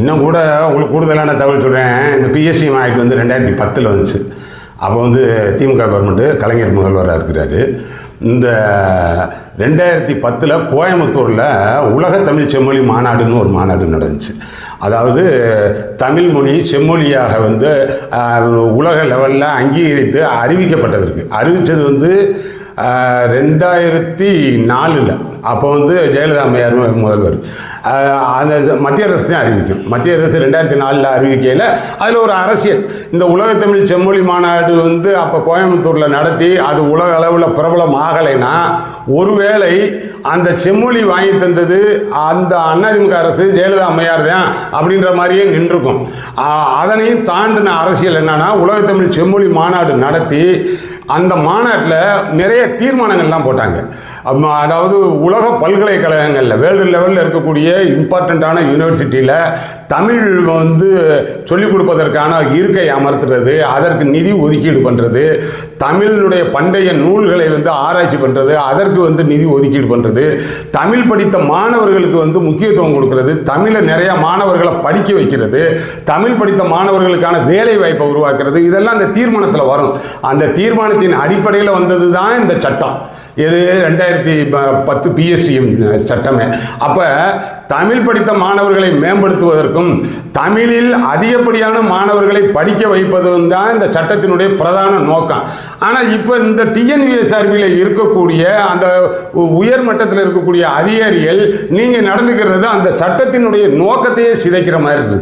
இன்னும் கூட உங்களுக்கு கூடுதலான தகவல் சொல்கிறேன். இந்த பிஎஸ்சி ஆக்ட் வந்து 2010 வந்துச்சு. அப்போ வந்து திமுக கவர்மெண்ட்டு கலைஞர் முதல்வராக இருக்கிறாரு. இந்த 2010 கோயம்புத்தூரில் உலக தமிழ் செம்மொழி மாநாடுன்னு ஒரு மாநாடு நடந்துச்சு. அதாவது தமிழ் மொழி செம்மொழியாக வந்து உலக லெவலில் அங்கீகரித்து அறிவிக்கப்பட்டதற்கு அறிவித்தது வந்து 2004. அப்போ வந்து ஜெயலலிதா அம்மையார் முதல்வர். அந்த மத்திய அரசு தான் அறிவிக்கும். மத்திய அரசு 2004 அறிவிக்கையில் அதில் ஒரு அரசியல், இந்த உலகத்தமிழ் செம்மொழி மாநாடு வந்து அப்போ கோயம்புத்தூரில் நடத்தி அது உலக அளவில் பிரபலம் ஆகலைன்னா ஒருவேளை அந்த செம்மொழி வாங்கி தந்தது அந்த அதிமுக அரசு ஜெயலலிதா அம்மையார் தான் அப்படின்ற மாதிரியே நின்றுக்கும். அதனையும் தாண்டின அரசியல் என்னன்னா, உலகத்தமிழ் செம்மொழி மாநாடு நடத்தி அந்த மாநாட்டில் நிறைய தீர்மானங்கள்லாம் போட்டாங்க. அதாவது உலக பல்கலைக்கழகங்களில் வேர்ல்டு லெவலில் இருக்கக்கூடிய இம்பார்ட்டண்ட்டான யூனிவர்சிட்டியில் தமிழ் வந்து சொல்லிக் கொடுப்பதற்கான இருக்கை அமர்த்துறது, அதற்கு நிதி ஒதுக்கீடு பண்ணுறது, தமிழினுடைய பண்டைய நூல்களை வந்து ஆராய்ச்சி பண்ணுறது, அதற்கு வந்து நிதி ஒதுக்கீடு பண்ணுறது, தமிழ் படித்த மாணவர்களுக்கு வந்து முக்கியத்துவம் கொடுக்கறது, தமிழை நிறையா மாணவர்களை படிக்க வைக்கிறது, தமிழ் படித்த மாணவர்களுக்கான வேலை வாய்ப்பை உருவாக்குறது, இதெல்லாம் அந்த தீர்மானத்தில் வரும். அந்த தீர்மானத்தின் அடிப்படையில் வந்தது தான் இந்த சட்டம். இது 2010 பிஎஸ்சிஎம் சட்டமே. அப்போ தமிழ் படித்த மாணவர்களை மேம்படுத்துவதற்கும் தமிழில் அதிகப்படியான மாணவர்களை படிக்க வைப்பதும் தான் இந்த சட்டத்தினுடைய பிரதான நோக்கம். ஆனால் இப்போ இந்த டிஎன்யூஎஸ்ஆர்பியில் இருக்கக்கூடிய அந்த உயர் மட்டத்தில் இருக்கக்கூடிய அதிகாரிகள் நீங்கள் நடந்துக்கிறது அந்த சட்டத்தினுடைய நோக்கத்தையே சிதைக்கிற மாதிரி இருக்குது.